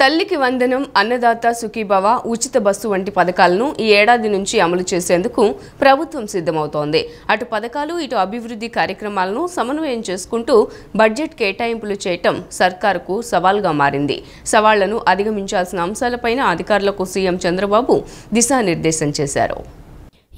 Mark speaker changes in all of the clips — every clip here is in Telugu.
Speaker 1: తల్లికి వందనం, అన్నదాత సుఖీభవ, ఉచిత బస్సు వంటి పథకాలను ఈ ఏడాది నుంచి అమలు చేసేందుకు ప్రభుత్వం సిద్ధమవుతోంది. అటు పథకాలు ఇటు అభివృద్ధి కార్యక్రమాలను సమన్వయం చేసుకుంటూ బడ్జెట్ కేటాయింపులు చేయటం సర్కారుకు సవాల్గా మారింది. సవాళ్లను అధిగమించాల్సిన అంశాలపైన అధికారులకు సీఎం చంద్రబాబు దిశానిర్దేశం చేశారు.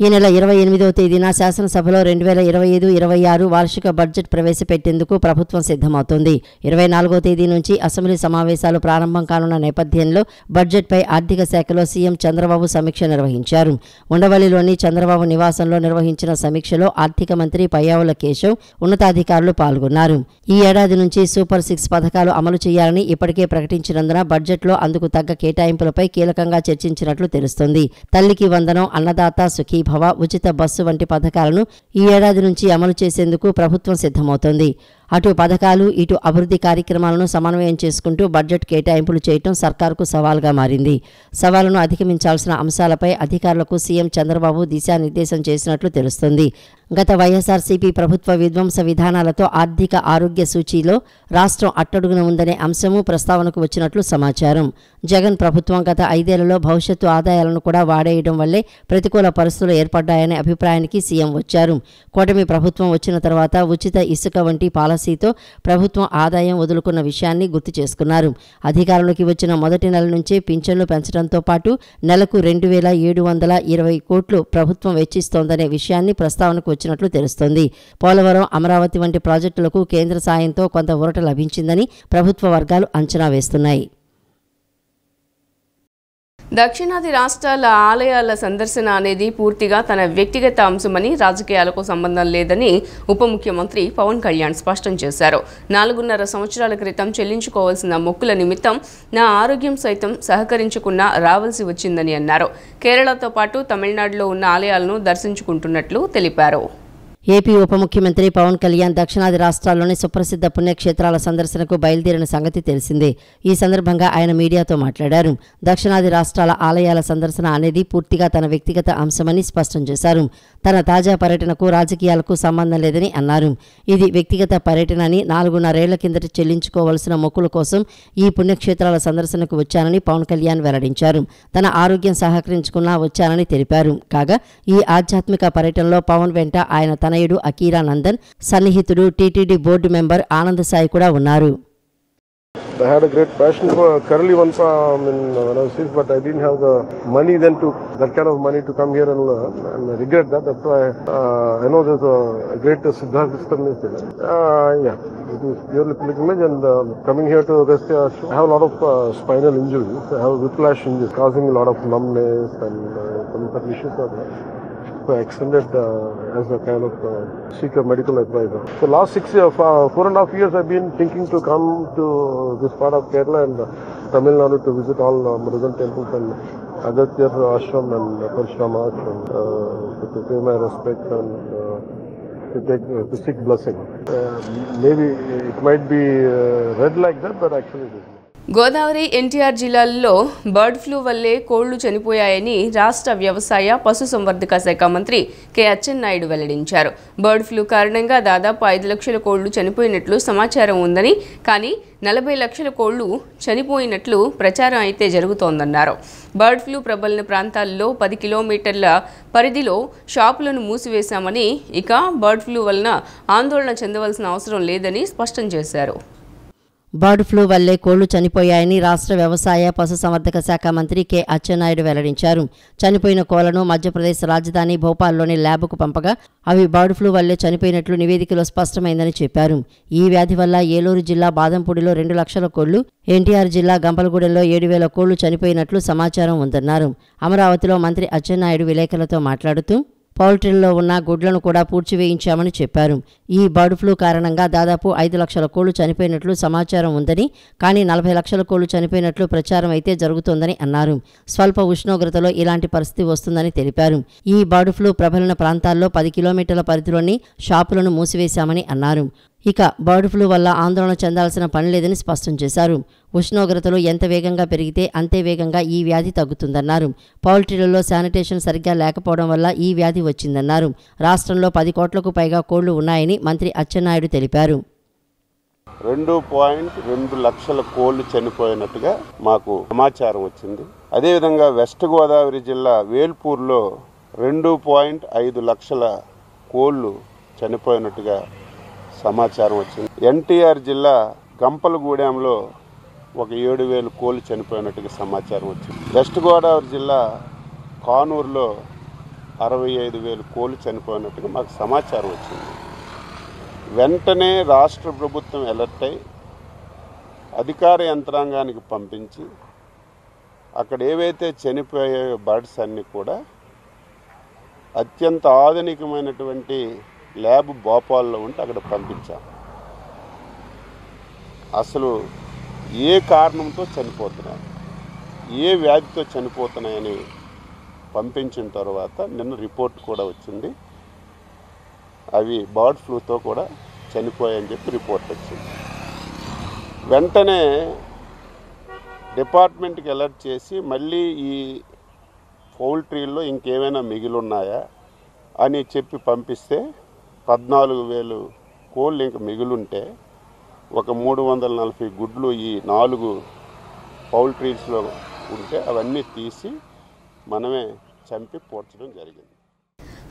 Speaker 2: ఈ నెల 28వ తేదీన శాసనసభలో 2025-26 వార్షిక బడ్జెట్ ప్రవేశపెట్టేందుకు ప్రభుత్వం సిద్ధమవుతోంది. 24వ తేదీ నుంచి అసెంబ్లీ సమావేశాలు ప్రారంభం కానున్న నేపథ్యంలో బడ్జెట్పై ఆర్థిక శాఖలో సీఎం చంద్రబాబు సమీక్ష నిర్వహించారు. ఉండవల్లిలోని చంద్రబాబు నివాసంలో నిర్వహించిన సమీక్షలో ఆర్థిక మంత్రి పయ్యావుల కేశవ్, ఉన్నతాధికారులు పాల్గొన్నారు. ఈ ఏడాది నుంచి సూపర్ 6 పథకాలు అమలు చేయాలని ఇప్పటికే ప్రకటించినందున బడ్జెట్లో అందుకు తగ్గ కేటాయింపులపై కీలకంగా చర్చించినట్లు తెలుస్తోంది. తల్లికి వందనం, అన్నదాత సుఖీ భవ, ఉచిత బస్సు వంటి పథకాలను ఈ ఏడాది నుంచి అమలు చేసేందుకు ప్రభుత్వం సిద్ధమవుతోంది. అటు పథకాలు ఇటు అభివృద్ధి కార్యక్రమాలను సమన్వయం చేసుకుంటూ బడ్జెట్ కేటాయింపులు చేయటం సర్కారుకు సవాల్గా మారింది. సవాలును అధిగమించాల్సిన అంశాలపై అధికారులకు సీఎం చంద్రబాబు దిశానిర్దేశం చేసినట్లు తెలుస్తోంది. గత వైఎస్ఆర్సీపీ ప్రభుత్వ విధ్వంస విధానాలతో ఆర్థిక ఆరోగ్య సూచీలో రాష్ట్రం అట్టడుగున ఉందనే అంశము ప్రస్తావనకు వచ్చినట్లు సమాచారం. జగన్ ప్రభుత్వం గత 5 ఏళ్లలో భవిష్యత్తు ఆదాయాలను కూడా వాడేయడం వల్లే ప్రతికూల పరిస్థితులు ఏర్పడ్డాయనే అభిప్రాయానికి సీఎం వచ్చారు. కూటమి ప్రభుత్వం వచ్చిన తర్వాత ఉచిత ఇసుక వంటి పాలసీతో ప్రభుత్వం ఆదాయం వదులుకున్న విషయాన్ని గుర్తు చేసుకున్నారు. అధికారంలోకి వచ్చిన మొదటి నెల నుంచే పింఛన్లు పెంచడంతో పాటు నెలకు 2,720 కోట్లు ప్రభుత్వం వెచ్చిస్తోందనే విషయాన్ని ప్రస్తావనకు వచ్చినట్లు తెలుస్తోంది. పోలవరం, అమరావతి వంటి ప్రాజెక్టులకు కేంద్ర సాయంతో కొంత ఊరట లభించిందని ప్రభుత్వ వర్గాలు అంచనా వేస్తున్నాయి.
Speaker 1: దక్షిణాది రాష్ట్రాల ఆలయాల సందర్శన అనేది పూర్తిగా తన వ్యక్తిగత అంశమని, రాజకీయాలకు సంబంధం లేదని ఉప ముఖ్యమంత్రి పవన్ కళ్యాణ్ స్పష్టం చేశారు. 4.5 సంవత్సరాల క్రితం చెల్లించుకోవాల్సిన మొక్కుల నిమిత్తం నా ఆరోగ్యం సైతం సహకరించకుండా రావాల్సి వచ్చిందని అన్నారు. కేరళతో పాటు తమిళనాడులో ఉన్న ఆలయాలను దర్శించుకుంటున్నట్లు తెలిపారు.
Speaker 2: ఏపీ ఉప ముఖ్యమంత్రి పవన్ కళ్యాణ్ దక్షిణాది రాష్ట్రాల్లోని సుప్రసిద్ధ పుణ్యక్షేత్రాల సందర్శనకు బయలుదేరిన సంగతి తెలిసిందే. ఈ సందర్భంగా ఆయన మీడియాతో మాట్లాడారు. దక్షిణాది రాష్ట్రాల ఆలయాల సందర్శన అనేది పూర్తిగా తన వ్యక్తిగత అంశమని స్పష్టం చేశారు. తన తాజా పర్యటనకు రాజకీయాలకు సంబంధం లేదని అన్నారు. ఇది వ్యక్తిగత పర్యటన అని, 4.5 ఏళ్ల కిందట చెల్లించుకోవాల్సిన మొక్కుల కోసం ఈ పుణ్యక్షేత్రాల సందర్శనకు వచ్చానని పవన్ కళ్యాణ్ వెల్లడించారు. తన ఆరోగ్యం సహకరించుకున్నా వచ్చానని తెలిపారు. కాగా ఈ ఆధ్యాత్మిక పర్యటనలో పవన్ వెంట ఆయన తనయుడు అకీరా నందన్, సన్నిహితుడు TTD board member Anand Sai కూడా ఉన్నారు.
Speaker 3: I had a great passion for Kerala once when I was sick, but I didn't have the money then to that kind of money to come here and learn, and I regret that. That's why I know there's a great Siddharth system is there. Yeah, it is purely pilgrimage, and coming here to rest. I have a lot of spinal injuries. I have whiplash injuries causing a lot of numbness and some issues are there. So I extended as a kind of seeker medical advisor. So last 4.5 years I've been thinking to come to this part of Kerala and Tamil Nadu to visit all Murugan temples and Agastya Ashram and Parshurama Ashram to pay my respects and to seek blessing. Maybe it might be read like that, but actually it is.
Speaker 1: Godavari, NTR జిల్లాల్లో బర్డ్ ఫ్లూ వల్లే కోళ్లు చనిపోయాయని రాష్ట్ర వ్యవసాయ పశుసంవర్ధక శాఖ మంత్రి కె అచ్చెన్నాయుడు వెల్లడించారు. బర్డ్ ఫ్లూ కారణంగా దాదాపు 5 లక్షల కోళ్లు చనిపోయినట్లు సమాచారం ఉందని, కానీ 40 లక్షల కోళ్లు చనిపోయినట్లు ప్రచారం అయితే జరుగుతోందన్నారు. బర్డ్ ఫ్లూ ప్రబలిన ప్రాంతాల్లో 10 కిలోమీటర్ల పరిధిలో షాపులను మూసివేశామని, ఇక బర్డ్ ఫ్లూ వలన ఆందోళన చెందవలసిన అవసరం లేదని స్పష్టం చేశారు.
Speaker 2: బర్డ్ ఫ్లూ వల్లే కోళ్లు చనిపోయాయని రాష్ట్ర వ్యవసాయ పశుసంవర్ధక శాఖ మంత్రి కె అచ్చెన్నాయుడు వెల్లడించారు. చనిపోయిన కోళ్లను మధ్యప్రదేశ్ రాజధాని భోపాల్లోని ల్యాబ్కు పంపగా అవి బర్డ్ ఫ్లూ వల్లే చనిపోయినట్లు నివేదికలో స్పష్టమైందని చెప్పారు. ఈ వ్యాధి వల్ల ఏలూరు జిల్లా బాదంపూడిలో 2 లక్షల కోళ్లు, ఎన్టీఆర్ జిల్లా గంపలగూడెంలో 7,000 కోళ్లు చనిపోయినట్లు సమాచారం ఉందన్నారు. అమరావతిలో మంత్రి అచ్చెన్నాయుడు విలేకరులతో మాట్లాడుతూ పౌల్ట్రీల్లో ఉన్న గుడ్లను కూడా పూడ్చివేయించామని చెప్పారు. ఈ బర్డ్ ఫ్లూ కారణంగా దాదాపు 5 లక్షల కోళ్లు చనిపోయినట్లు సమాచారం ఉందని, కానీ 40 లక్షల కోళ్లు చనిపోయినట్లు ప్రచారం అయితే జరుగుతోందని అన్నారు. స్వల్ప ఉష్ణోగ్రతలో ఇలాంటి పరిస్థితి వస్తుందని తెలిపారు. ఈ బర్డ్ ఫ్లూ ప్రబలిన ప్రాంతాల్లో 10 కిలోమీటర్ల పరిధిలోని షాపులను మూసివేశామని అన్నారు. ఇక బర్డ్ ఫ్లూ వల్ల ఆందోళన చెందాల్సిన పని లేదని స్పష్టం చేశారు. ఉష్ణోగ్రతలు ఎంత వేగంగా పెరిగితే అంతే వేగంగా ఈ వ్యాధి తగ్గుతుందన్నారు. పౌల్ట్రీలలో శానిటేషన్ సరిగ్గా లేకపోవడం వల్ల ఈ వ్యాధి వచ్చిందన్నారు. రాష్ట్రంలో 10 కోట్లకు పైగా కోళ్లు ఉన్నాయని మంత్రి అచ్చెన్నాయుడు తెలిపారు.
Speaker 4: 2.2 లక్షల కోళ్లు చనిపోయినట్టుగా మాకు సమాచారం వచ్చింది. అదేవిధంగా వెస్ట్ గోదావరి జిల్లా వేల్పూర్లో 2.5 లక్షల కోళ్లు చనిపోయినట్టుగా సమాచారం వచ్చింది. ఎన్టీఆర్ జిల్లా గంపలగూడెంలో ఒక 7,000 కోళ్లు చనిపోయినట్టుగా సమాచారం వచ్చింది. వెస్ట్ గోదావరి జిల్లా కానూరులో 65,000 కోళ్లు చనిపోయినట్టుగా మాకు సమాచారం వచ్చింది. వెంటనే రాష్ట్ర ప్రభుత్వం అలర్ట్ అయి అధికార యంత్రాంగానికి పంపించి అక్కడ ఏవైతే చనిపోయే బర్డ్స్ అన్నీ కూడా అత్యంత ఆధునికమైనటువంటి ల్యాబ్ భోపాల్లో ఉంటే అక్కడ పంపించాం. అసలు ఏ కారణంతో చనిపోతున్నాయి, ఏ వ్యాధితో చనిపోతున్నాయని పంపించిన తర్వాత నిన్న రిపోర్ట్ కూడా వచ్చింది. అవి బర్డ్ ఫ్లూతో కూడా చనిపోయాయని చెప్పి రిపోర్ట్ వచ్చింది. వెంటనే డిపార్ట్మెంట్కి అలర్ట్ చేసి మళ్ళీ ఈ పౌల్ట్రీల్లో ఇంకేమైనా మిగిలిన్నాయా అని చెప్పి పంపిస్తే 14,000 కోళ్ళు ఇంక మిగిలింటే ఒక 340 గుడ్లు ఈ 4 పౌల్ట్రీస్లో ఉంటే అవన్నీ తీసి మనమే చంపి పోర్చడం జరిగింది.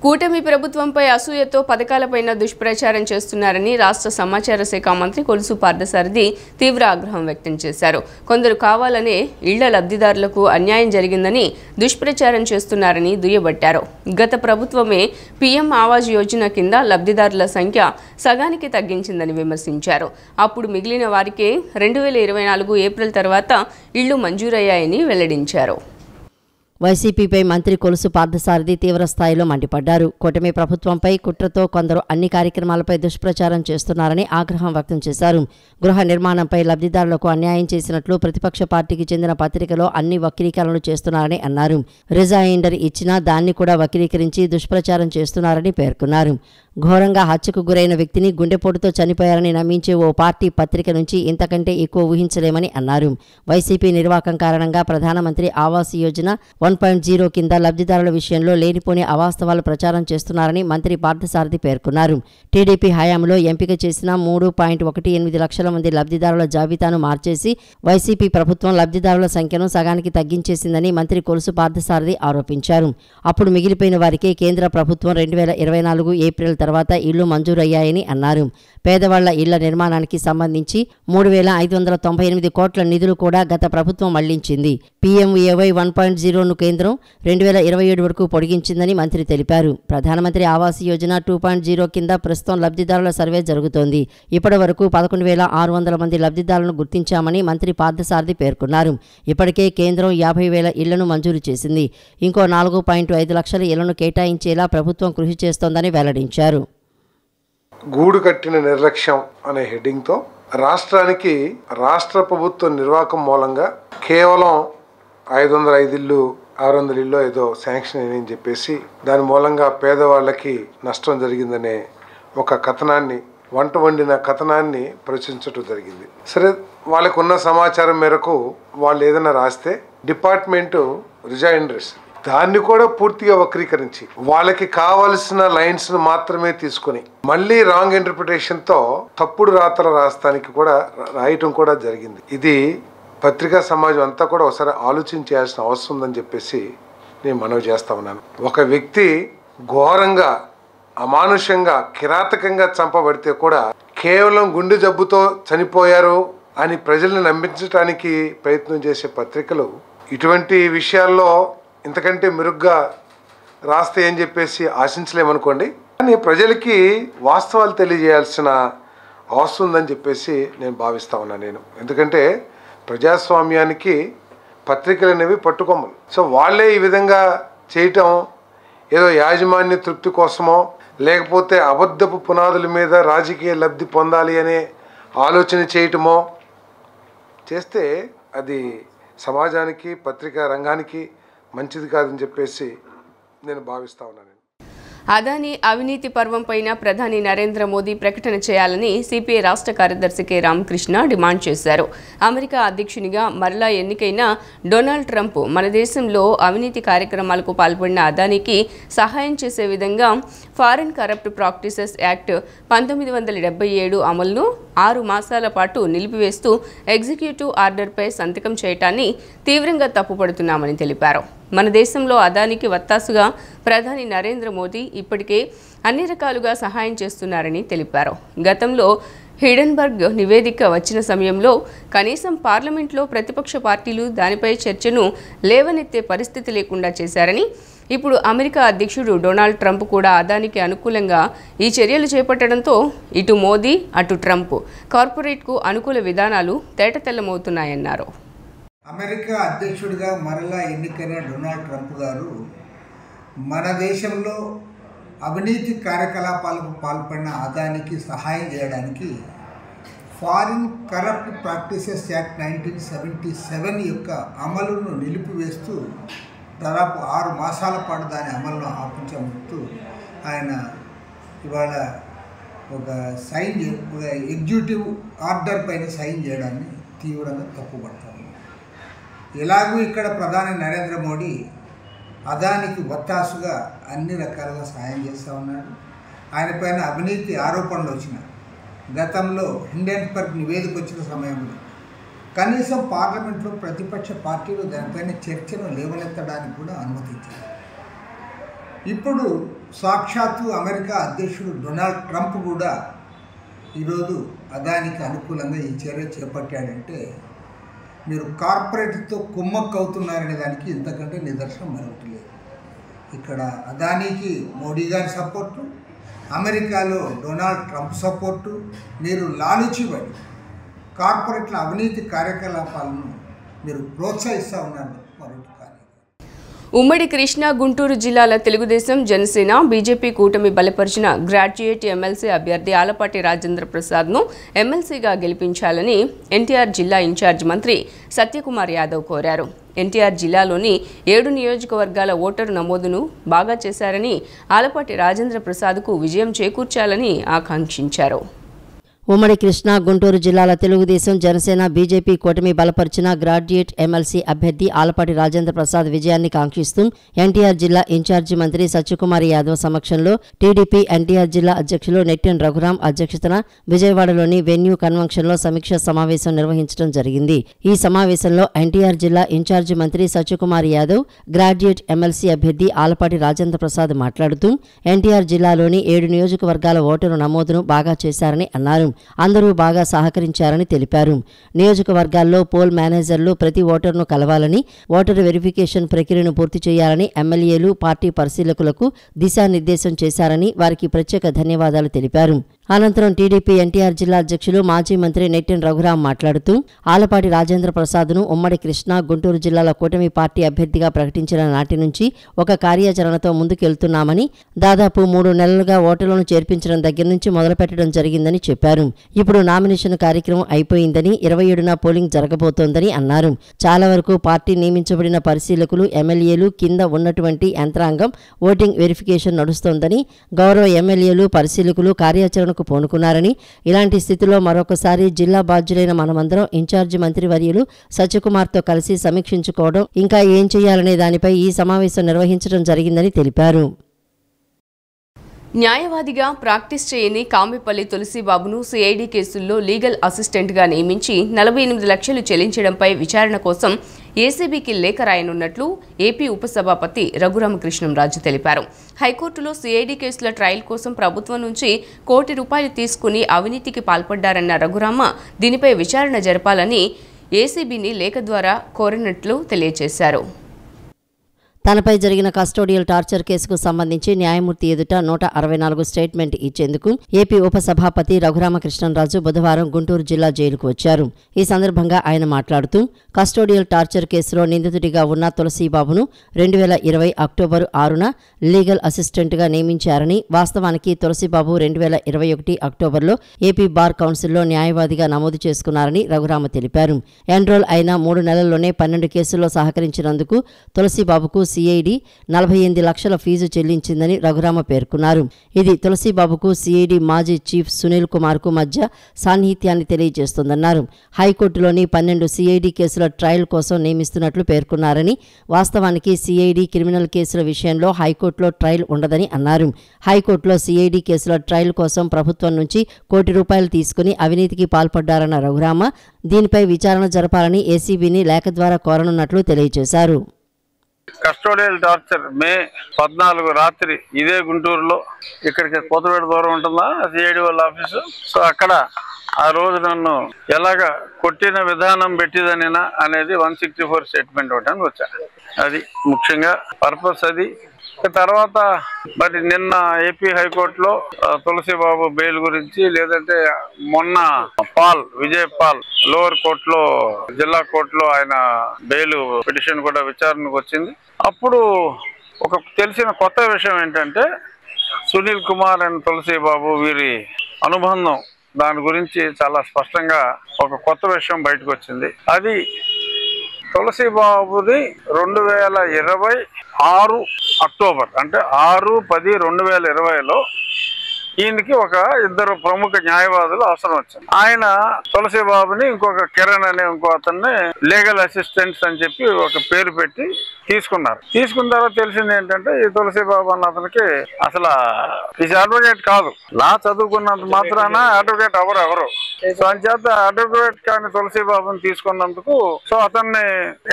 Speaker 1: కూటమి ప్రభుత్వంపై అసూయతో పథకాలపైన దుష్ప్రచారం చేస్తున్నారని రాష్ట్ర సమాచార శాఖ మంత్రి కొలుసు పార్థసారథి తీవ్ర ఆగ్రహం వ్యక్తం చేశారు. కొందరు కావాలనే ఇళ్ల లబ్ధిదారులకు అన్యాయం జరిగిందని దుష్ప్రచారం చేస్తున్నారని దుయ్యబట్టారు. గత ప్రభుత్వమే పీఎం ఆవాజ్ యోజన కింద లబ్ధిదారుల సంఖ్య సగానికి తగ్గించిందని విమర్శించారు. అప్పుడు మిగిలిన వారికే 2024 ఏప్రిల్ తర్వాత ఇళ్లు మంజూరయ్యాయని వెల్లడించారు.
Speaker 2: వైసీపీపై మంత్రి కొలుసు పార్థసారథి తీవ్ర స్థాయిలో మండిపడ్డారు. కూటమి ప్రభుత్వంపై కుట్రతో కొందరు అన్ని కార్యక్రమాలపై దుష్ప్రచారం చేస్తున్నారని ఆగ్రహం వ్యక్తం చేశారు. గృహ నిర్మాణంపై లబ్ధిదారులకు అన్యాయం చేసినట్లు ప్రతిపక్ష పార్టీకి చెందిన పత్రికలో అన్ని వక్రీకరణలు చేస్తున్నారని అన్నారు. రిజైండర్ ఇచ్చినా దాన్ని కూడా వక్రీకరించి దుష్ప్రచారం చేస్తున్నారని పేర్కొన్నారు. ఘోరంగా హత్యకు గురైన వ్యక్తిని గుండెపోటుతో చనిపోయారని నమ్మించే ఓ పార్టీ పత్రిక నుంచి ఇంతకంటే ఎక్కువ ఊహించలేమని అన్నారు. వైసీపీ నిర్వాకం కారణంగా ప్రధానమంత్రి ఆవాస్ యోజన 1.0 కింద లబ్ధిదారుల విషయంలో లేనిపోని అవాస్తవాలు ప్రచారం చేస్తున్నారని మంత్రి పార్థసారథి పేర్కొన్నారు. టీడీపీ హయాంలో ఎంపిక చేసిన 3.18 లక్షల మంది లబ్ధిదారుల జాబితాను మార్చేసి వైసీపీ ప్రభుత్వం లబ్ధిదారుల సంఖ్యను సగానికి తగ్గించేసిందని మంత్రి కొలుసు పార్థసారథి ఆరోపించారు. అప్పుడు మిగిలిపోయిన వారికే కేంద్ర ప్రభుత్వం 2024 ఏప్రిల్ తర్వాత ఇళ్లు మంజూరయ్యాయని అన్నారు. పేదవాళ్ల ఇళ్ల నిర్మాణానికి సంబంధించి 3,598 కోట్ల నిధులు కూడా గత ప్రభుత్వం మళ్లించింది. పీఎంఏవై 1.0ను కేంద్రం 2027 వరకు పొడిగించిందని మంత్రి తెలిపారు. ప్రధానమంత్రి ఆవాస్ యోజన 2.0 కింద ప్రస్తుతం లబ్ధిదారుల సర్వే జరుగుతోంది. ఇప్పటి వరకు 11,600 మంది లబ్ధిదారులను గుర్తించామని మంత్రి పార్థసారథి పేర్కొన్నారు. ఇప్పటికే కేంద్రం 50,000 ఇళ్లను మంజూరు చేసింది. ఇంకో 4.5 లక్షల ఇళ్లను కేటాయించేలా ప్రభుత్వం కృషి చేస్తోందని వెల్లడించారు.
Speaker 5: గూడు కట్టిన నిర్లక్ష్యం అనే హెడ్డింగ్తో రాష్ట్రానికి రాష్ట్ర ప్రభుత్వ నిర్వాహకం మూలంగా కేవలం 505 ఇళ్ళు 600 ఇళ్ళు ఏదో శాంక్షన్ అని చెప్పేసి దాని మూలంగా పేదవాళ్ళకి నష్టం జరిగిందనే ఒక కథనాన్ని, వంట వండిన కథనాన్ని ప్రచురించడం జరిగింది. సరే, వాళ్ళకు ఉన్న సమాచారం మేరకు వాళ్ళు ఏదైనా రాస్తే డిపార్ట్మెంటు రిజైండర్స్ దాన్ని కూడా పూర్తిగా వక్రీకరించి వాళ్ళకి కావలసిన లైన్స్ను మాత్రమే తీసుకుని మళ్ళీ రాంగ్ ఇంటర్ప్రిటేషన్తో తప్పుడు రాతలు రాయటం కూడా జరిగింది. ఇది పత్రికా సమాజం అంతా కూడా ఒకసారి ఆలోచించాల్సిన అవసరం ఉందని చెప్పేసి నేను మనవి చేస్తా ఉన్నాను. ఒక వ్యక్తి ఘోరంగా, అమానుషంగా, కిరాతకంగా చంపబడితే కూడా కేవలం గుండె జబ్బుతో చనిపోయారు అని ప్రజల్ని నమ్మించడానికి ప్రయత్నం చేసే పత్రికలు ఇటువంటి విషయాల్లో ఇంతకంటే మెరుగ్గా రాస్తే అని చెప్పేసి ఆశించలేమనుకోండి. కానీ ప్రజలకి వాస్తవాలు తెలియజేయాల్సిన అవసరం ఉందని చెప్పేసి నేను భావిస్తా ఉన్నాను. ఎందుకంటే ప్రజాస్వామ్యానికి పత్రికలు అనేవి పట్టుకొమ్మలు. సో వాళ్ళే ఈ విధంగా చేయటం ఏదో యాజమాన్య తృప్తి కోసమో లేకపోతే అబద్ధపు పునాదుల మీద రాజకీయ లబ్ధి పొందాలి అనే ఆలోచన చేయటమో చేస్తే అది సమాజానికి, పత్రికా రంగానికి మంచిది కాదని చెప్పేసి నేను భావిస్తా ఉన్నాను.
Speaker 1: అదానీ అవినీతి పర్వంపైన ప్రధాని నరేంద్ర మోదీ ప్రకటన చేయాలని సిపిఐ రాష్ట్ర కార్యదర్శి కె రామకృష్ణ డిమాండ్ చేశారు. అమెరికా అధ్యక్షునిగా మరలా ఎన్నికైన డొనాల్డ్ ట్రంప్ మన దేశంలో అవినీతి కార్యక్రమాలకు పాల్పడిన అదానీకి సహాయం చేసే విధంగా ఫారిన్ కరప్ట్ ప్రాక్టీసెస్ యాక్ట్ 1977 అమలును 6 మాసాల పాటు నిలిపివేస్తూ ఎగ్జిక్యూటివ్ ఆర్డర్పై సంతకం చేయటాన్ని తీవ్రంగా తప్పుపడుతున్నామని తెలిపారు. మన దేశంలో అదానికి వత్తాసుగా ప్రధాని నరేంద్ర మోదీ ఇప్పటికే అన్ని రకాలుగా సహాయం చేస్తున్నారని తెలిపారు. గతంలో హిడెన్బర్గ్ నివేదిక వచ్చిన సమయంలో కనీసం పార్లమెంట్లో ప్రతిపక్ష పార్టీలు దానిపై చర్చను లేవనెత్తే పరిస్థితి లేకుండా చేశారని, ఇప్పుడు అమెరికా అధ్యక్షుడు డొనాల్డ్ ట్రంప్ కూడా అదానికి అనుకూలంగా ఈ చర్యలు చేపట్టడంతో ఇటు మోదీ అటు ట్రంప్ కార్పొరేట్కు అనుకూల విధానాలు తేటతెల్లమవుతున్నాయన్నారు.
Speaker 6: అమెరికా అధ్యక్షుడిగా మరలా ఎన్నికైన డొనాల్డ్ ట్రంప్ గారు మన దేశంలో అవినీతి కార్యకలాపాలకు పాల్పడిన అదానికి సహాయం చేయడానికి ఫారిన్ కరప్ట్ ప్రాక్టీసెస్ యాక్ట్ 1977 యొక్క అమలును నిలిపివేస్తూ దాదాపు 6 మాసాల పాటు దాని అమలును ఆపించబడుతూ ఆయన ఇవాళ ఒక ఎగ్జిక్యూటివ్ ఆర్డర్ పైన సైన్ చేయడాన్ని తీవ్రంగా తప్పుపడతారు. ఎలాగూ ఇక్కడ ప్రధాని నరేంద్ర మోడీ అదానికి వత్తాసుగా అన్ని రకాలుగా సహాయం చేస్తూ ఉన్నాడు. ఆయన పైన అవినీతి ఆరోపణలు వచ్చిన గతంలో హిండెన్బర్గ్ నివేదిక వచ్చిన సమయంలో కనీసం పార్లమెంట్లో ప్రతిపక్ష పార్టీలు దానిపైన చర్చను లేవనెత్తడానికి కూడా అనుమతించారు. ఇప్పుడు సాక్షాత్తు అమెరికా అధ్యక్షుడు డొనాల్డ్ ట్రంప్ కూడా ఈరోజు అదానికి అనుకూలంగా ఈ చర్య చేపట్టాడంటే మీరు కార్పొరేట్తో కుమ్మక్కు అవుతున్నారనే దానికి ఇంతకంటే నిదర్శనం మరొకటి లేదు. ఇక్కడ అదానికి మోడీ గారి సపోర్టు, అమెరికాలో డొనాల్డ్ ట్రంప్ సపోర్టు, మీరు లాలుచిపడి కార్పొరేట్ల అవినీతి కార్యకలాపాలను మీరు ప్రోత్సహిస్తూ ఉన్నారు మరొకటి.
Speaker 1: ఉమ్మడి కృష్ణా గుంటూరు జిల్లాల తెలుగుదేశం జనసేన బీజేపీ కూటమి బలపరిచిన గ్రాడ్యుయేట్ ఎమ్మెల్సీ అభ్యర్థి ఆలపాటి రాజేంద్ర ప్రసాద్ను ఎమ్మెల్సీగా గెలిపించాలని ఎన్టీఆర్ జిల్లా ఇన్ఛార్జ్ మంత్రి సత్యకుమార్ యాదవ్ కోరారు. ఎన్టీఆర్ జిల్లాలోని 7 నియోజకవర్గాల ఓటరు నమోదును బాగా చేశారని, ఆలపాటి రాజేంద్ర ప్రసాద్కు విజయం చేకూర్చాలని ఆకాంక్షించారు.
Speaker 2: ఉమ్మడి కృష్ణా గుంటూరు జిల్లాల తెలుగుదేశం జనసేన బీజేపీ కూటమి బలపరిచిన గ్రాడ్యుయేట్ ఎమ్మెల్సీ అభ్యర్థి ఆలపాటి రాజేంద్ర ప్రసాద్ విజయాన్ని కాంక్షిస్తూ ఎన్టీఆర్ జిల్లా ఇన్ఛార్జి మంత్రి సత్యకుమార్ యాదవ్ సమక్షంలో టీడీపీ ఎన్టీఆర్ జిల్లా అధ్యక్షులు నెట్టెన్ రఘురాం అధ్యక్షతన విజయవాడలోని వెన్యూ కన్వెన్షన్లో సమీక్ష సమావేశం నిర్వహించడం జరిగింది. ఈ సమావేశంలో ఎన్టీఆర్ జిల్లా ఇన్ఛార్జి మంత్రి సత్యకుమార్ యాదవ్ గ్రాడ్యుయేట్ ఎమ్మెల్సీ అభ్యర్థి ఆలపాటి రాజేంద్ర ప్రసాద్ మాట్లాడుతూ ఎన్టీఆర్ జిల్లాలోని 7 నియోజకవర్గాల ఓటరు నమోదును బాగా చేశారని అన్నారు. అందరూ బాగా సహకరించారని తెలిపారు. నియోజకవర్గాల్లో పోల్ మేనేజర్లు ప్రతి ఓటర్ను కలవాలని, ఓటరు వెరిఫికేషన్ ప్రక్రియను పూర్తి చేయాలని ఎమ్మెల్యేలు పార్టీ పరిశీలకులకు దిశానిర్దేశం చేశారని వారికి ప్రత్యేక ధన్యవాదాలు తెలిపారు. అనంతరం టీడీపీ ఎన్టీఆర్ జిల్లా అధ్యక్షులు మాజీ మంత్రి నెట్టెన్ రఘురాం మాట్లాడుతూ ఆలపాటి రాజేంద్ర ప్రసాద్ను ఉమ్మడి కృష్ణా గుంటూరు జిల్లాల కూటమి పార్టీ అభ్యర్థిగా ప్రకటించిన నాటి నుంచి ఒక కార్యాచరణతో ముందుకెళ్తున్నామని, దాదాపు 3 నెలలుగా ఓటర్లను చేర్పించడం దగ్గర నుంచి మొదలుపెట్టడం జరిగిందని చెప్పారు. ఇప్పుడు నామినేషన్ కార్యక్రమం అయిపోయిందని, 27న పోలింగ్ జరగబోతోందని అన్నారు. చాలా వరకు పార్టీ నియమించబడిన పరిశీలకులు, ఎమ్మెల్యేలు కింద ఉన్నటువంటి యంత్రాంగం ఓటింగ్ వెరిఫికేషన్ నడుస్తోందని, గౌరవ ఎమ్మెల్యేలు పరిశీలకులు కార్యాచరణకు పూనుకున్నారని, ఇలాంటి స్థితిలో మరొకసారి జిల్లా బాధ్యులైన మనమందరం ఇన్ఛార్జి మంత్రివర్యులు సత్యకుమార్తో కలిసి సమీక్షించుకోవడం, ఇంకా ఏం చేయాలనే దానిపై ఈ సమావేశం నిర్వహించడం జరిగిందని తెలిపారు.
Speaker 1: న్యాయవాదిగా ప్రాక్టీస్ చేయని కామెపల్లి తులసిబాబును సిఐడి కేసుల్లో లీగల్ అసిస్టెంట్గా నియమించి 48 లక్షలు చెల్లించడంపై విచారణ కోసం ఏసీబీకి లేఖ రాయనున్నట్లు ఏపీ ఉపసభాపతి రఘురామకృష్ణంరాజు తెలిపారు. హైకోర్టులో సిఐడి కేసుల ట్రయల్ కోసం ప్రభుత్వం నుంచి ₹1 కోటి తీసుకుని అవినీతికి పాల్పడ్డారన్న రఘురామ దీనిపై విచారణ జరపాలని ఏసీబీని లేఖ ద్వారా కోరినట్లు తెలియజేశారు.
Speaker 2: తనపై జరిగిన కస్టోడియల్ టార్చర్ కేసుకు సంబంధించి న్యాయమూర్తి ఎదుట 164 స్టేట్మెంట్ ఇచ్చేందుకు ఏపీ ఉపసభాపతి రఘురామకృష్ణంరాజు బుధవారం గుంటూరు జిల్లా జైలుకు వచ్చారు. ఈ సందర్భంగా ఆయన మాట్లాడుతూ కస్టోడియల్ టార్చర్ కేసులో నిందితుడిగా ఉన్న తులసిబాబును 2020 అక్టోబర్ 6న లీగల్ అసిస్టెంట్గా నియమించారని, వాస్తవానికి తులసిబాబు 2021 అక్టోబర్లో ఏపీ బార్ కౌన్సిల్లో న్యాయవాదిగా నమోదు చేసుకున్నారని రఘురామ తెలిపారు. ఎన్రోల్ అయిన 3 నెలల్లోనే 12 కేసుల్లో సహకరించినందుకు తులసిబాబుకు సిఐడి 48 లక్షల ఫీజు చెల్లించిందని రఘురామ పేర్కొన్నారు. ఇది తులసిబాబుకు సిఐడి మాజీ చీఫ్ సునీల్ కుమార్కు మధ్య సాన్నిహిత్యాన్ని తెలియజేస్తోందన్నారు. హైకోర్టులోని 12 సిఐడి కేసుల ట్రయల్ కోసం నియమిస్తున్నట్లు పేర్కొన్నారని, వాస్తవానికి సిఐడి క్రిమినల్ కేసుల విషయంలో హైకోర్టులో ట్రయల్ ఉండదని అన్నారు. హైకోర్టులో సిఐడి కేసుల ట్రయల్ కోసం ప్రభుత్వం నుంచి ₹1 కోటి తీసుకుని అవినీతికి పాల్పడ్డారన్న రఘురామ దీనిపై విచారణ జరపాలని ఏసీబీని లేఖ ద్వారా కోరనున్నట్లు తెలియజేశారు.
Speaker 7: కస్టోడియల్ టార్చర్ మే 14 రాత్రి ఇదే గుంటూరులో, ఇక్కడికి కొత్తపేట దూరం ఉంటుందా సిఐడి వాళ్ళ ఆఫీసు, సో అక్కడ ఆ రోజు నన్ను ఎలాగ కొట్టిన విధానం పెట్టిదనినా అనేది 164 స్టేట్మెంట్ ఒకటి వచ్చా. అది ముఖ్యంగా పర్పస్ అది. తర్వాత మరి నిన్న ఏపీ హైకోర్టులో తులసిబాబు బెయిల్ గురించి, లేదంటే మొన్న విజయ్ పాల్ లోవర్ కోర్టులో, జిల్లా కోర్టులో ఆయన బెయిల్ పిటిషన్ కూడా విచారణకు వచ్చింది. అప్పుడు ఒక తెలిసిన కొత్త విషయం ఏంటంటే సునీల్ కుమార్ అండ్ తులసిబాబు వీరి అనుబంధం, దాని గురించి చాలా స్పష్టంగా ఒక కొత్త విషయం బయటకు వచ్చింది. అది తులసిబాబుది 2026 అక్టోబర్, అంటే 6/10/2020లో ఈయనకి ఒక ఇద్దరు ప్రముఖ న్యాయవాదులు అవసరం వచ్చింది. ఆయన తులసిబాబుని ఇంకొక కిరణ్ అనే ఇంకో అతన్ని లీగల్ అసిస్టెంట్స్ అని చెప్పి ఒక పేరు పెట్టి తీసుకున్నారు. తీసుకున్న తర్వాత తెలిసింది ఏంటంటే ఈ తులసిబాబు అన్న అతనికి అసలు ఈ అడ్వకేట్ కాదు, లా చదువుకున్నంత మాత్రాన అడ్వకేట్ ఎవరు. సో అంచేత అడ్వకేట్ కానీ తులసిబాబుని తీసుకున్నందుకు సో అతన్ని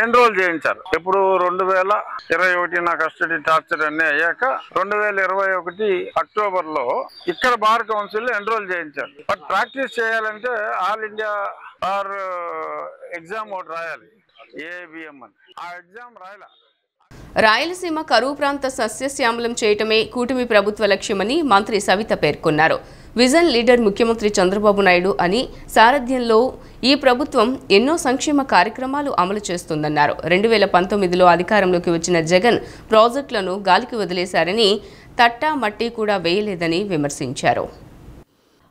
Speaker 7: ఎన్రోల్ చేయించారు. ఇప్పుడు 2021 నా కస్టడీ టార్చర్ అన్ని అయ్యాక 2021 అక్టోబర్ లో ఇక్కడ బార్ కౌన్సిల్ ఎన్రోల్ చేయించారు. బట్ ప్రాక్టీస్ చేయాలంటే ఆల్ ఇండియా బార్ ఎగ్జామ్ ఒకటి రాయాలి, ఏబిఎం అని. ఆ ఎగ్జామ్ రాయాల.
Speaker 1: రాయలసీమ కరువు ప్రాంత సస్యశ్యామలం చేయటమే కూటమి ప్రభుత్వ లక్ష్యమని మంత్రి సవిత పేర్కొన్నారు. విజన్ లీడర్ ముఖ్యమంత్రి చంద్రబాబు నాయుడు అని, సారథ్యంలో ఈ ప్రభుత్వం ఎన్నో సంక్షేమ కార్యక్రమాలు అమలు చేస్తుందన్నారు. 2019లో అధికారంలోకి వచ్చిన జగన్ ప్రాజెక్టులను గాలికి వదిలేశారని, తట్టా మట్టి కూడా వేయలేదని విమర్శించారు.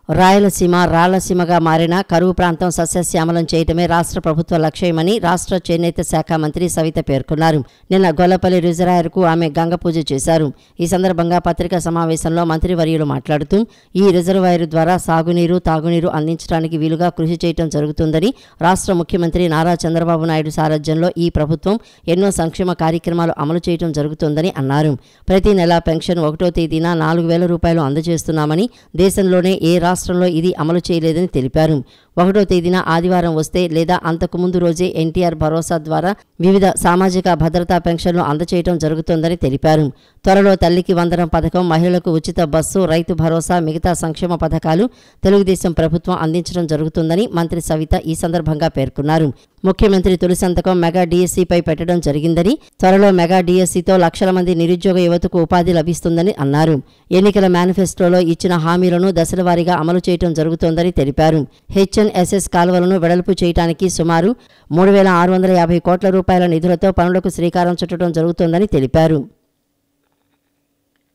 Speaker 2: రాయలసీమ రాళ్లసీమగా మారిన కరువు ప్రాంతం సస్యశ్యామలం చేయటమే రాష్ట్ర ప్రభుత్వ లక్ష్యమని రాష్ట్ర చేనేత శాఖ మంత్రి సవిత పేర్కొన్నారు. నిన్న గొల్లపల్లి రిజర్వాయర్కు ఆమె గంగ పూజ చేశారు. ఈ సందర్భంగా పత్రికా సమావేశంలో మంత్రివర్యులు మాట్లాడుతూ ఈ రిజర్వాయర్ ద్వారా సాగునీరు, తాగునీరు అందించడానికి వీలుగా కృషి చేయడం జరుగుతుందని, రాష్ట్ర ముఖ్యమంత్రి నారా చంద్రబాబు నాయుడు సారథ్యంలో ఈ ప్రభుత్వం ఎన్నో సంక్షేమ కార్యక్రమాలు అమలు చేయడం జరుగుతుందని అన్నారు. ప్రతి నెల పెన్షన్ 1వ తేదీన ₹4,000 అందజేస్తున్నామని, దేశంలోనే ఏ రాష్ట్రంలో ఇది అమలు చేయలేదని తెలిపారు. 1వ తేదీన ఆదివారం వస్తే లేదా అంతకు ముందు రోజే ఎన్టీఆర్ భరోసా ద్వారా వివిధ సామాజిక భద్రతా పెన్షన్లు అందజేయడం జరుగుతోందని తెలిపారు. త్వరలో తల్లికి వందనం పథకం, మహిళలకు ఉచిత బస్సు, రైతు భరోసా, మిగతా సంక్షేమ పథకాలు తెలుగుదేశం ప్రభుత్వం అందించడం జరుగుతుందని మంత్రి సవిత ఈ సందర్భంగా పేర్కొన్నారు. ముఖ్యమంత్రి తొలి సంతకం మెగా డిఎస్సీపై పెట్టడం జరిగిందని, త్వరలో మెగా డిఎస్సీతో లక్షల మంది నిరుద్యోగ యువతకు ఉపాధి లభిస్తుందని అన్నారు. ఎన్నికల మేనిఫెస్టోలో ఇచ్చిన హామీలను దశలవారీగా అమలు చేయడం జరుగుతోందని తెలిపారు. హెచ్ఎన్ఎస్ఎస్ కాలువలను వెడల్పు చేయడానికి సుమారు ₹3,650 కోట్ల నిధులతో పనులకు శ్రీకారం చుట్టడం జరుగుతోందని తెలిపారు.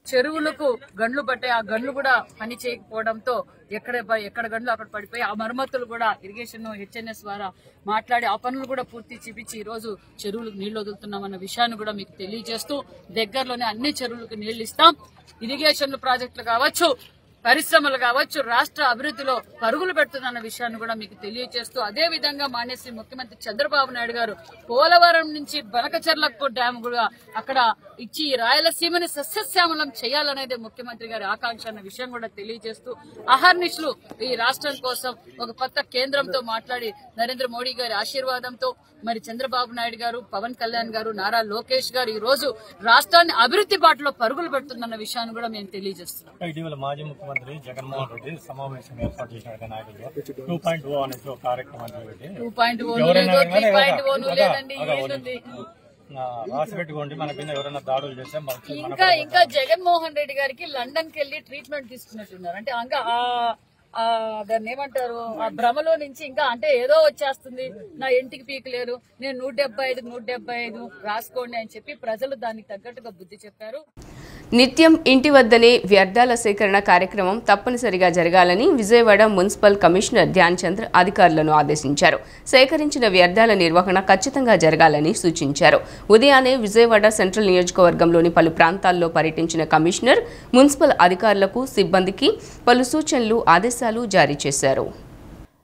Speaker 8: చెరువులకు గండ్లు పట్టాయి, ఆ గండ్లు కూడా పని చేయకపోవడంతో ఎక్కడ గండ్లు అక్కడ పడిపోయి ఆ మరమ్మతులు కూడా ఇరిగేషన్ హెచ్ఎన్ఎస్ ద్వారా మాట్లాడి ఆ పనులు కూడా పూర్తి చేపించి ఈ రోజు చెరువులకు నీళ్లు వదులుతున్నామన్న విషయాన్ని కూడా మీకు తెలియజేస్తూ, దగ్గరలోనే అన్ని చెరువులకు నీళ్లు ఇస్తాం. ఇరిగేషన్ ప్రాజెక్టులు కావచ్చు, పరిశ్రమలు కావచ్చు, రాష్ట్ర అభివృద్ధిలో పరుగులు పెడుతున్న విషయాన్ని కూడా మీకు తెలియజేస్తూ, అదే విధంగా మాన్యశ్రీ ముఖ్యమంత్రి చంద్రబాబు నాయుడు గారు పోలవరం నుంచి బనకచెర్లకు డ్యామ్ కూడా అక్కడ ఇచ్చి రాయలసీమని సస్యశ్యామలం చేయాలనేది ముఖ్యమంత్రి గారి ఆకాంక్ష అన్న విషయం కూడా తెలియజేస్తూ, అహర్నిశలు ఈ రాష్ట్రం కోసం ఒక కొత్త కేంద్రంతో మాట్లాడి నరేంద్ర మోడీ గారి ఆశీర్వాదంతో మరి చంద్రబాబు నాయుడు గారు, పవన్ కళ్యాణ్ గారు, నారా లోకేష్ గారు ఈ రోజు రాష్ట్రాన్ని అభివృద్ధి బాటలో పరుగులు పెడుతున్న విషయాన్ని కూడా మేము తెలియజేస్తున్నాం.
Speaker 9: ఇటీవల మాజీ ముఖ్యమంత్రి జగన్మోహన్ రెడ్డి సమావేశం ఏర్పాటు చేసిన నాయకులు 2.0 అనేసి ఒక కార్యక్రమాన్ని పెట్టి
Speaker 8: 2.0 లేదు, 3.0 లేదండి, ఏంటండి
Speaker 9: రాసి పెట్టుకోండి, మన కింద ఎవరైనా దాడులు చేస్తే
Speaker 8: ఇంకా జగన్మోహన్ రెడ్డి గారికి లండన్ కి వెళ్లి ట్రీట్మెంట్ తీసుకున్నట్టున్నారు. అంటే ఇంకా దాన్ని ఏమంటారు, ఆ భ్రమలో నుంచి ఇంకా అంటే ఏదో వచ్చేస్తుంది, నా ఇంటికి పీకలేరు, నేను 175 రాసుకోండి అని చెప్పి ప్రజలు దానికి తగ్గట్టుగా బుద్ధి చెప్పారు.
Speaker 1: నిత్యం ఇంటి వద్దనే వ్యర్థాల సేకరణ కార్యక్రమం తప్పనిసరిగా జరగాలని విజయవాడ మున్సిపల్ కమిషనర్ ధ్యాన్ చంద్ర అధికారులను ఆదేశించారు. సేకరించిన వ్యర్థాల నిర్వహణ ఖచ్చితంగా జరగాలని సూచించారు. ఉదయాన్నే విజయవాడ సెంట్రల్ నియోజకవర్గంలోని పలు ప్రాంతాల్లో పర్యటించిన కమిషనర్ మున్సిపల్ అధికారులకు, సిబ్బందికి పలు సూచనలు, ఆదేశాలు జారీ చేశారు.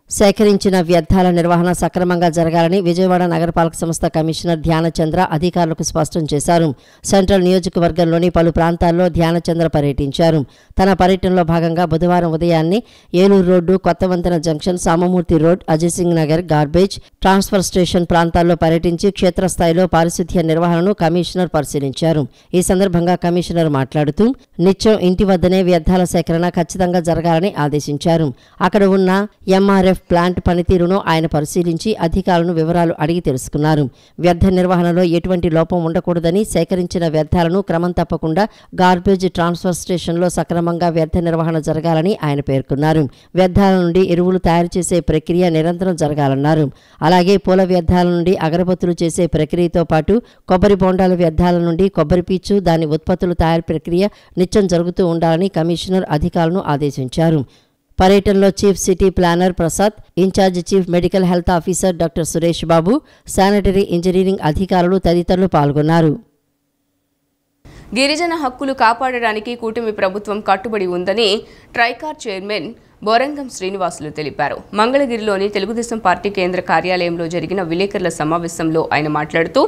Speaker 2: సేకరించిన వ్యర్థాల నిర్వహణ సక్రమంగా జరగాలని విజయవాడ నగరపాలక సంస్థ కమిషనర్ ధ్యానచంద్ర అధికారులకు స్పష్టం చేశారు. సెంట్రల్ నియోజకవర్గంలోని పలు ప్రాంతాల్లో ధ్యానచంద్ర పర్యటించారు. తన పర్యటనలో భాగంగా బుధవారం ఉదయాన్నే Eluru road, Kothavantena junction, Samamurthy road, Ajay Singh Nagar, garbage transfer station ప్రాంతాల్లో పర్యటించి క్షేత్రస్థాయిలో పారిశుధ్య నిర్వహణను కమిషనర్ పరిశీలించారు. ఈ సందర్భంగా కమిషనర్ మాట్లాడుతూ నిత్యం ఇంటి వద్దనే వ్యర్థాల సేకరణ ఖచ్చితంగా జరగాలని ఆదేశించారు. అక్కడ ఉన్న ఎంఆర్ఎఫ్ ప్లాంట్ పనితీరును ఆయన పరిశీలించి అధికారులను వివరాలు అడిగి తెలుసుకున్నారు. వ్యర్థ నిర్వహణలో ఎటువంటి లోపం ఉండకూడదని, సేకరించిన వ్యర్థాలను క్రమం తప్పకుండా గార్బేజ్ ట్రాన్స్ఫర్ స్టేషన్లో సక్రమంగా వ్యర్థ నిర్వహణ జరగాలని ఆయన పేర్కొన్నారు. వ్యర్థాల నుండి ఎరువులు తయారు చేసే ప్రక్రియ నిరంతరం జరగాలన్నారు. అలాగే పూల వ్యర్థాల నుండి అగరబత్తులు చేసే ప్రక్రియతో పాటు కొబ్బరి బొండాల వ్యర్థాల నుండి కొబ్బరి పీచు, దాని ఉత్పత్తుల తయారీ ప్రక్రియ నిత్యం జరుగుతూ ఉండాలని కమిషనర్ అధికారులను ఆదేశించారు. పర్యటనలో chief city planner Prasad, incharge chief medical health officer doctor Suresh Babu, sanitary engineering అధికారులు తదితరులు పాల్గొన్నారు.
Speaker 1: గిరిజన హక్కులు కాపాడడానికి కూటమి ప్రభుత్వం కట్టుబడి ఉందని ట్రైకార్ చైర్మన్ బోరంగం శ్రీనివాసులు తెలిపారు. మంగళగిరిలోని తెలుగుదేశం పార్టీ కేంద్ర కార్యాలయంలో జరిగిన విలేకరుల సమావేశంలో ఆయన మాట్లాడుతూ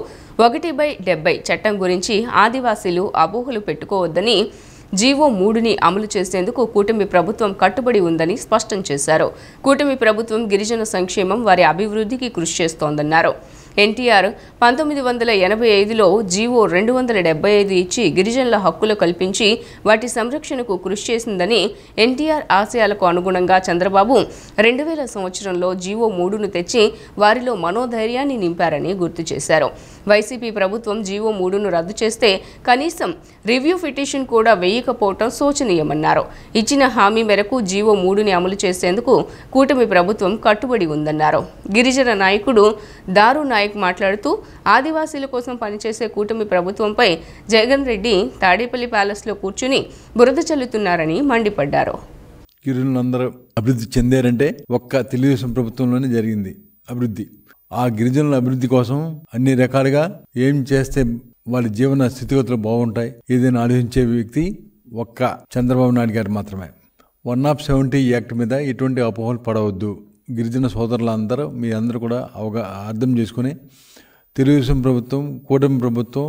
Speaker 1: 1/70 చట్టం గురించి ఆదివాసీలు అపోహలు పెట్టుకోవద్దని, జీవో 3ని అమలు చేసేందుకు కూటమి ప్రభుత్వం కట్టుబడి ఉందని స్పష్టం చేశారు. కూటమి ప్రభుత్వం గిరిజన సంక్షేమం, వారి అభివృద్ధికి కృషి చేస్తోందన్నారు. ఎన్టీఆర్ 1985లో జీవో 275 ఇచ్చి గిరిజనుల హక్కులు కల్పించి వాటి సంరక్షణకు కృషి చేసిందని, ఎన్టీఆర్ ఆశయాలకు అనుగుణంగా చంద్రబాబు 2000 సంవత్సరంలో జీవో 3ను తెచ్చి వారిలో మనోధైర్యాన్ని నింపారని గుర్తు చేశారు. వైసీపీ ప్రభుత్వం జీవో 3ను రద్దు చేస్తే కనీసం రివ్యూ పిటిషన్ కూడా వేయకపోవటం శోచనీయమన్నారు. ఇచ్చిన హామీ మేరకు జీవో 3ని అమలు చేసేందుకు కూటమి ప్రభుత్వం కట్టుబడి ఉందన్నారు. గిరిజన నాయకుడు దారు నాయక్ మాట్లాడుతూ ఆదివాసీల కోసం పనిచేసే కూటమి ప్రభుత్వంపై జగన్ రెడ్డి తాడేపల్లి ప్యాలెస్లో కూర్చుని బురద చల్లుతున్నారని మండిపడ్డారు.
Speaker 10: గిరిజనులందరూ అభివృద్ధి చెందారంటే ఒక్క తెలుగుదేశం ప్రభుత్వంలోనే జరిగింది అభివృద్ధి. ఆ గిరిజనుల అభివృద్ధి కోసం అన్ని రకాలుగా ఏం చేస్తే వాళ్ళ జీవన స్థితిగతులు బాగుంటాయి ఏదైనా ఆలోచించే వ్యక్తి ఒక్క చంద్రబాబు నాయుడు గారు మాత్రమే. 170 యాక్ట్ మీద ఎటువంటి అపోహలు పడవద్దు. గిరిజన సోదరులందరూ మీ అందరూ కూడా అర్థం చేసుకుని తెలుగుదేశం ప్రభుత్వం, కూటమి ప్రభుత్వం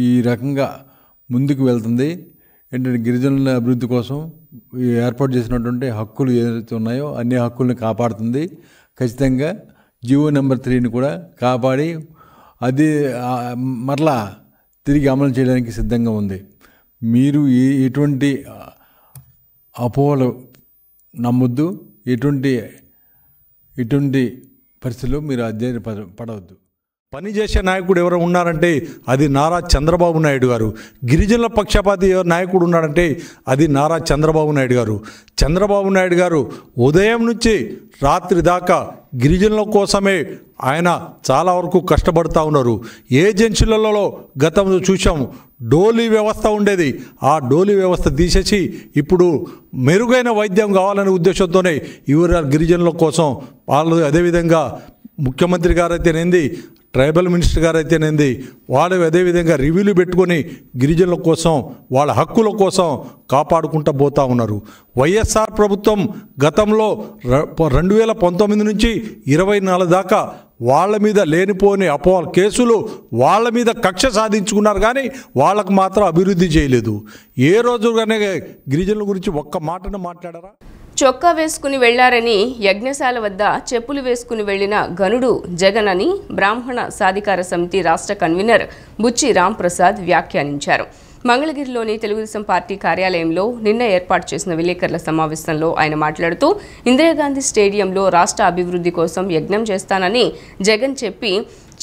Speaker 10: ఈ రకంగా ముందుకు వెళ్తుంది. ఏంటంటే గిరిజనుల అభివృద్ధి కోసం ఏర్పాటు చేసినటువంటి హక్కులు ఏదైతే ఉన్నాయో అన్ని హక్కుల్ని కాపాడుతుంది. ఖచ్చితంగా జీవో నెంబర్ 3ని కూడా కాపాడి అది మరలా తిరిగి అమలు చేయడానికి సిద్ధంగా ఉంది. మీరు ఎటువంటి అపోహలు నమ్మొద్దు. ఇటువంటి పరిస్థితుల్లో మీరు అధ్యయనం పడవద్దు.
Speaker 11: పనిచేసే నాయకుడు ఎవరు ఉన్నారంటే అది నారా చంద్రబాబు నాయుడు గారు. గిరిజనుల పక్షపాతి నాయకుడు ఉన్నాడంటే అది నారా చంద్రబాబు నాయుడు గారు. చంద్రబాబు నాయుడు గారు ఉదయం నుంచి రాత్రి దాకా గిరిజనుల కోసమే ఆయన చాలా వరకు కష్టపడుతూ ఉన్నారు. ఏజెన్సీలలో గతంలో చూసాము డోలీ వ్యవస్థ ఉండేది. ఆ డోలీ వ్యవస్థ తీసేసి ఇప్పుడు మెరుగైన వైద్యం కావాలనే ఉద్దేశంతోనే ఇవరు గిరిజనుల కోసం వాళ్ళు, అదేవిధంగా ముఖ్యమంత్రి గారైతేనేంది, ట్రైబల్ మినిస్టర్ గారైతేనేంది, వాళ్ళు అదేవిధంగా రివ్యూలు పెట్టుకొని గిరిజనుల కోసం, వాళ్ళ హక్కుల కోసం కాపాడుకుంటూ పోతూ ఉన్నారు. వైఎస్ఆర్ ప్రభుత్వం గతంలో 2019 నుంచి 24 దాకా వాళ్ళ మీద లేనిపోని అపోహల కేసులు, వాళ్ళ మీద కక్ష సాధించుకున్నారు. కానీ వాళ్ళకు మాత్రం అభివృద్ధి చేయలేదు. ఏ రోజుగానే గిరిజనుల గురించి ఒక్క మాటను మాట్లాడారా?
Speaker 1: చొక్కా వేసుకుని వెళ్లారని యజ్ఞశాల వద్ద చెప్పులు వేసుకుని వెళ్లిన గనుడు జగన్ అని బ్రాహ్మణ సాధికార సమితి రాష్ట్ర కన్వీనర్ బుచ్చి రాంప్రసాద్ వ్యాఖ్యానించారు. మంగళగిరిలోని తెలుగుదేశం పార్టీ కార్యాలయంలో నిన్న ఏర్పాటు చేసిన విలేకరుల సమావేశంలో ఆయన మాట్లాడుతూ ఇందిరాగాంధీ స్టేడియంలో రాష్ట్ర అభివృద్ధి కోసం యజ్ఞం చేస్తానని జగన్ చెప్పి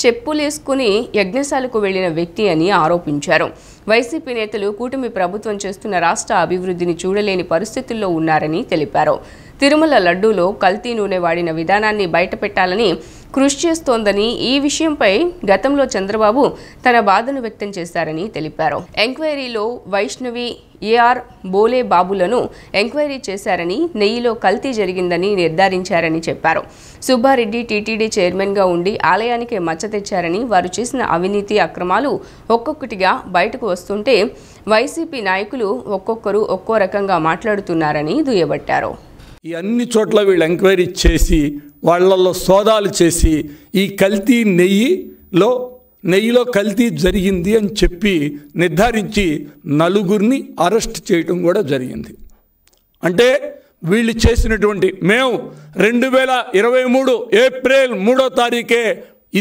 Speaker 1: చెప్పులేసుకుని యజ్ఞశాలకు వెళ్లిన వ్యక్తి అని ఆరోపించారు. వైసీపీ నేతలు కూటమి ప్రభుత్వం చేస్తున్న రాష్ట్ర అభివృద్ధిని చూడలేని పరిస్థితుల్లో ఉన్నారని తెలిపారు. తిరుమల లడ్డూలో కల్తీ నూనె వాడిన విధానాన్ని బయటపెట్టాలని కృషి చేస్తోందని, ఈ విషయంపై గతంలో చంద్రబాబు తన బాధను వ్యక్తం చేశారని తెలిపారు. ఎంక్వైరీలో వైష్ణవి, ఏఆర్ బోలే బాబులను ఎంక్వైరీ చేశారని, నెయ్యిలో కల్తీ జరిగిందని నిర్ధారించారని చెప్పారు. సుబ్బారెడ్డి టీటీడీ చైర్మన్గా ఉండి ఆలయానికి మచ్చ తెచ్చారని, వారు చేసిన అవినీతి అక్రమాలు ఒక్కొక్కటిగా బయటకు వస్తుంటే వైసీపీ నాయకులు ఒక్కొక్కరు ఒక్కో రకంగా మాట్లాడుతున్నారని దుయ్యబట్టారు.
Speaker 12: ఈ అన్ని చోట్ల వీళ్ళు ఎంక్వైరీ చేసి వాళ్ళల్లో సోదాలు చేసి ఈ కల్తీ నెయ్యిలో కల్తీ జరిగింది అని చెప్పి నిర్ధారించి నలుగురిని అరెస్ట్ చేయడం కూడా జరిగింది. అంటే వీళ్ళు చేసినటువంటి, మేము 2023 ఏప్రిల్ 3వ తారీఖే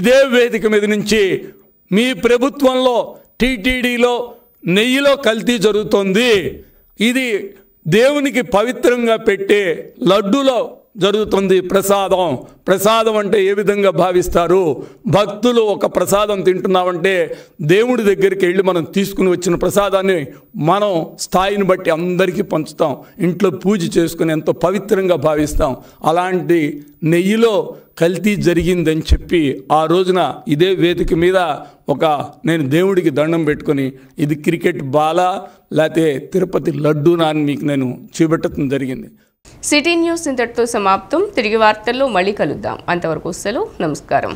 Speaker 12: ఇదే వేదిక మీద నుంచి మీ ప్రభుత్వంలో టీటీడీలో నెయ్యిలో కల్తీ జరుగుతోంది, ఇది దేవునికి పవిత్రంగా పెట్టే లడ్డూలో జరుగుతుంది ప్రసాదం అంటే ఏ విధంగా భావిస్తారు? భక్తులు ఒక ప్రసాదం తింటున్నామంటే దేవుడి దగ్గరికి వెళ్ళి మనం తీసుకుని వచ్చిన ప్రసాదాన్ని మనం స్థాయిని బట్టి అందరికీ పంచుతాం, ఇంట్లో పూజ చేసుకుని ఎంతో పవిత్రంగా భావిస్తాం. అలాంటి నెయ్యిలో కల్తీ జరిగిందని చెప్పి ఆ రోజున ఇదే వేదిక మీద నేను దేవుడికి దండం పెట్టుకొని ఇది క్రికెట్ బాలా లేకపోతే తిరుపతి లడ్డూనా అని మీకు నేను చూపెట్టడం జరిగింది.
Speaker 1: సిటీ న్యూస్ ఇంతటితో సమాప్తం. తిరిగి వార్తల్లో మళ్ళీ కలుద్దాం. అంతవరకు సెలవు. నమస్కారం.